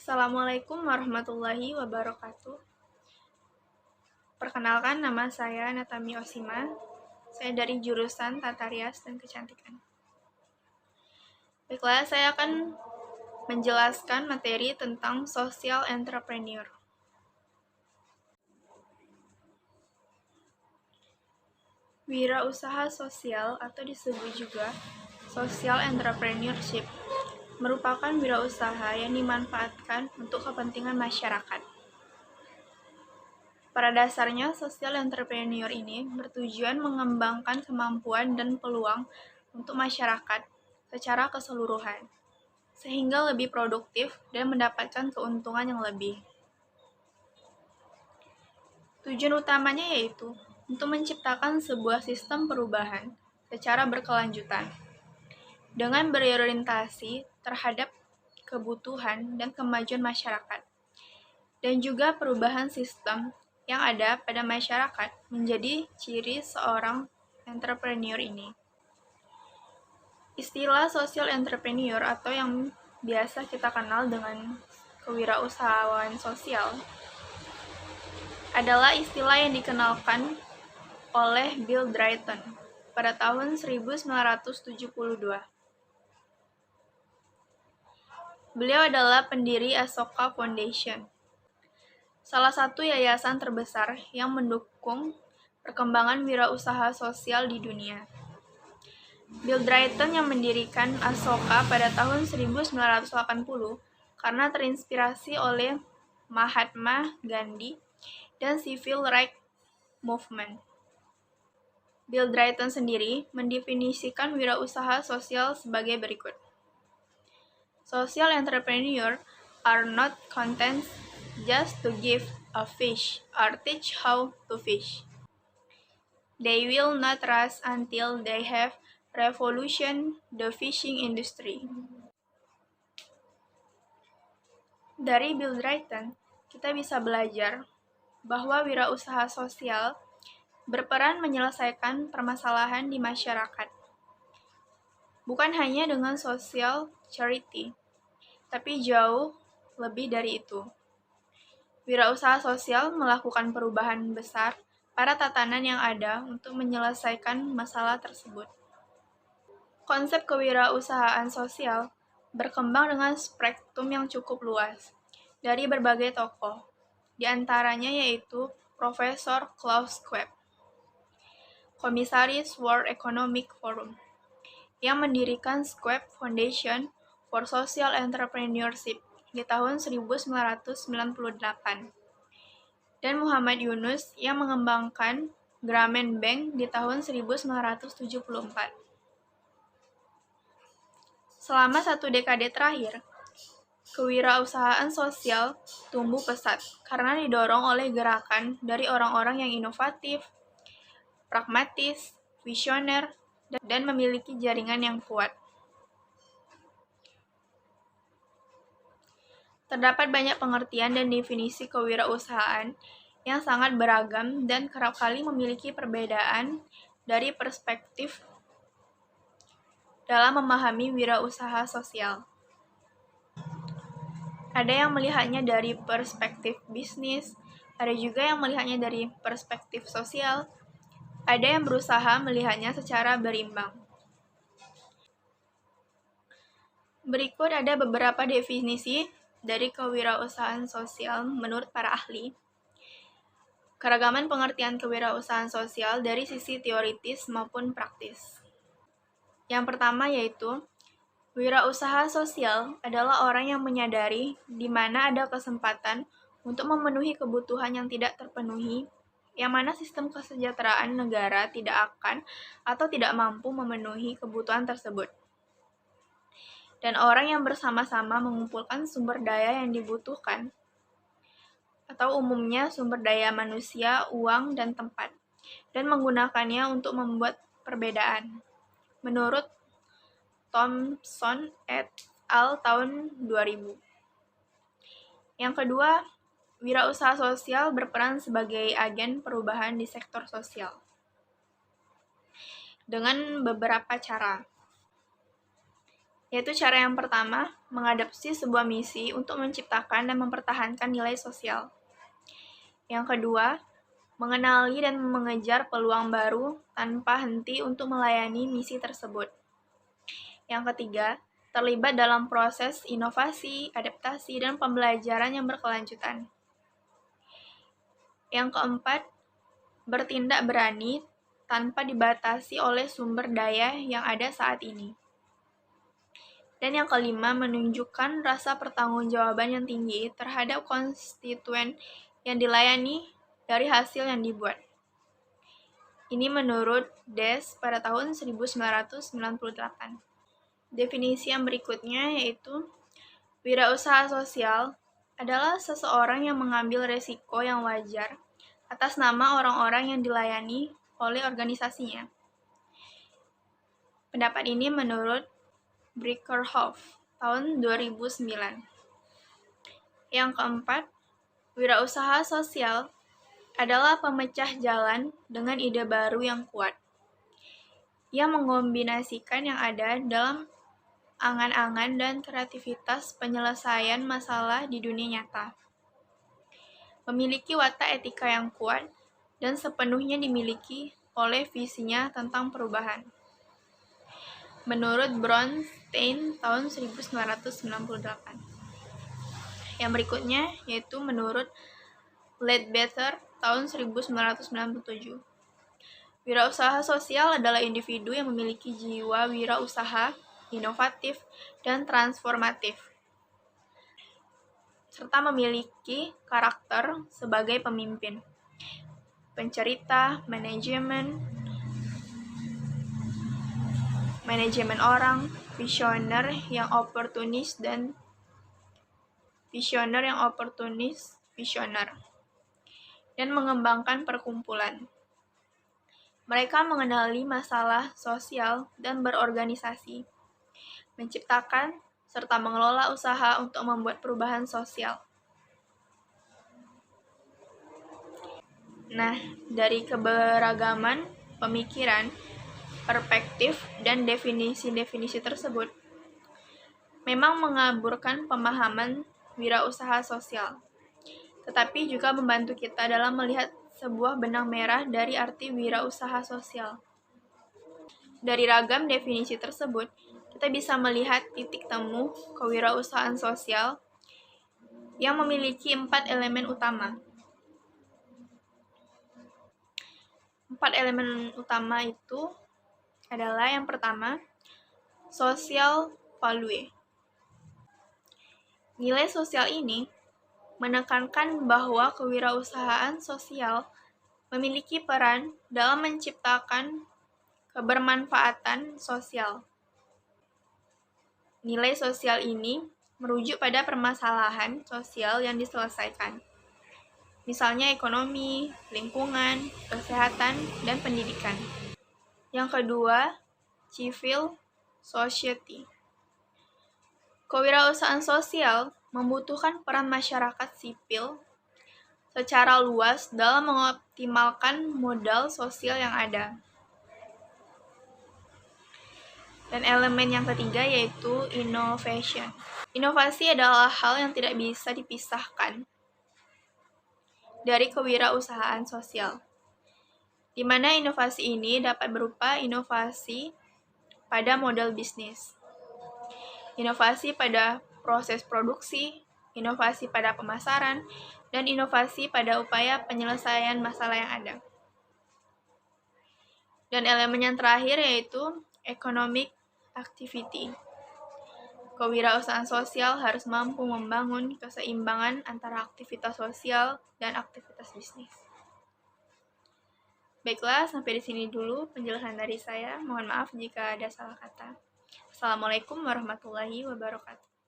Assalamualaikum warahmatullahi wabarakatuh. Perkenalkan, nama saya Natami Osima. Saya dari jurusan Tata Rias dan Kecantikan. Baiklah, saya akan menjelaskan materi tentang social entrepreneur. Wirausaha sosial atau disebut juga social entrepreneurship merupakan wirausaha yang dimanfaatkan untuk kepentingan masyarakat. Pada dasarnya, social entrepreneur ini bertujuan mengembangkan kemampuan dan peluang untuk masyarakat secara keseluruhan, sehingga lebih produktif dan mendapatkan keuntungan yang lebih. Tujuan utamanya yaitu untuk menciptakan sebuah sistem perubahan secara berkelanjutan, dengan berorientasi terhadap kebutuhan dan kemajuan masyarakat, dan juga perubahan sistem yang ada pada masyarakat menjadi ciri seorang entrepreneur ini. Istilah social entrepreneur atau yang biasa kita kenal dengan kewirausahaan sosial adalah istilah yang dikenalkan oleh Bill Drayton pada tahun 1972. Beliau adalah pendiri Ashoka Foundation, salah satu yayasan terbesar yang mendukung perkembangan wirausaha sosial di dunia. Bill Drayton yang mendirikan Ashoka pada tahun 1980 karena terinspirasi oleh Mahatma Gandhi dan Civil Rights Movement. Bill Drayton sendiri mendefinisikan wirausaha sosial sebagai berikut. Social entrepreneur are not content just to give a fish or teach how to fish. They will not rest until they have revolution the fishing industry. Dari Bill Drayton, kita bisa belajar bahwa wirausaha sosial berperan menyelesaikan permasalahan di masyarakat. Bukan hanya dengan social charity, tapi jauh lebih dari itu. Wirausaha sosial melakukan perubahan besar pada tatanan yang ada untuk menyelesaikan masalah tersebut. Konsep kewirausahaan sosial berkembang dengan spektrum yang cukup luas dari berbagai tokoh, di antaranya yaitu Profesor Klaus Schwab, Komisaris World Economic Forum, yang mendirikan Schwab Foundation for Social Entrepreneurship di tahun 1998, dan Muhammad Yunus yang mengembangkan Grameen Bank di tahun 1974. Selama 1 dekade terakhir, kewirausahaan sosial tumbuh pesat karena didorong oleh gerakan dari orang-orang yang inovatif, pragmatis, visioner, dan memiliki jaringan yang kuat. Terdapat banyak pengertian dan definisi kewirausahaan yang sangat beragam dan kerap kali memiliki perbedaan dari perspektif dalam memahami wirausaha sosial. Ada yang melihatnya dari perspektif bisnis, ada juga yang melihatnya dari perspektif sosial, ada yang berusaha melihatnya secara berimbang. Berikut ada beberapa definisi dari kewirausahaan sosial menurut para ahli. Keragaman pengertian kewirausahaan sosial dari sisi teoritis maupun praktis. Yang pertama yaitu, wirausaha sosial adalah orang yang menyadari di mana ada kesempatan untuk memenuhi kebutuhan yang tidak terpenuhi, yang mana sistem kesejahteraan negara tidak akan atau tidak mampu memenuhi kebutuhan tersebut. Dan orang yang bersama-sama mengumpulkan sumber daya yang dibutuhkan, atau umumnya sumber daya manusia, uang, dan tempat, dan menggunakannya untuk membuat perbedaan. Menurut Thompson et al. Tahun 2000. Yang kedua, wirausaha sosial berperan sebagai agen perubahan di sektor sosial dengan beberapa cara. Yaitu cara yang pertama, mengadopsi sebuah misi untuk menciptakan dan mempertahankan nilai sosial. Yang kedua, mengenali dan mengejar peluang baru tanpa henti untuk melayani misi tersebut. Yang ketiga, terlibat dalam proses inovasi, adaptasi, dan pembelajaran yang berkelanjutan. Yang keempat, bertindak berani tanpa dibatasi oleh sumber daya yang ada saat ini. Dan yang kelima, menunjukkan rasa pertanggungjawaban yang tinggi terhadap konstituen yang dilayani dari hasil yang dibuat. Ini menurut Des pada tahun 1998. Definisi yang berikutnya yaitu wirausaha sosial adalah seseorang yang mengambil resiko yang wajar atas nama orang-orang yang dilayani oleh organisasinya. Pendapat ini menurut Brikerhoff tahun 2009. Yang keempat, wirausaha sosial adalah pemecah jalan dengan ide baru yang kuat. Ia mengombinasikan yang ada dalam angan-angan dan kreativitas penyelesaian masalah di dunia nyata. Memiliki watak etika yang kuat dan sepenuhnya dimiliki oleh visinya tentang perubahan. Menurut Bronstein tahun 1998. Yang berikutnya yaitu menurut Leadbetter tahun 1997. Wirausaha sosial adalah individu yang memiliki jiwa wirausaha, inovatif, dan transformatif, serta memiliki karakter sebagai pemimpin, pencerita, manajemen orang, visioner yang oportunis, dan mengembangkan perkumpulan. Mereka mengenali masalah sosial dan berorganisasi, menciptakan serta mengelola usaha untuk membuat perubahan sosial. Nah, dari keberagaman pemikiran, perspektif, dan definisi-definisi tersebut, memang mengaburkan pemahaman wirausaha sosial, tetapi juga membantu kita dalam melihat sebuah benang merah dari arti wirausaha sosial. Dari ragam definisi tersebut, kita bisa melihat titik temu kewirausahaan sosial yang memiliki 4 elemen utama. 4 elemen utama itu adalah yang pertama, social value. Nilai sosial ini menekankan bahwa kewirausahaan sosial memiliki peran dalam menciptakan kebermanfaatan sosial. Nilai sosial ini merujuk pada permasalahan sosial yang diselesaikan, misalnya ekonomi, lingkungan, kesehatan, dan pendidikan. Yang kedua, civil society. Kewirausahaan sosial membutuhkan peran masyarakat sipil secara luas dalam mengoptimalkan modal sosial yang ada. Dan elemen yang ketiga yaitu innovation. Inovasi adalah hal yang tidak bisa dipisahkan dari kewirausahaan sosial, di mana inovasi ini dapat berupa inovasi pada model bisnis, inovasi pada proses produksi, inovasi pada pemasaran, dan inovasi pada upaya penyelesaian masalah yang ada. Dan elemen yang terakhir yaitu economic activity. Kewirausahaan sosial harus mampu membangun keseimbangan antara aktivitas sosial dan aktivitas bisnis. Baiklah, sampai di sini dulu penjelasan dari saya. Mohon maaf jika ada salah kata. Assalamualaikum warahmatullahi wabarakatuh.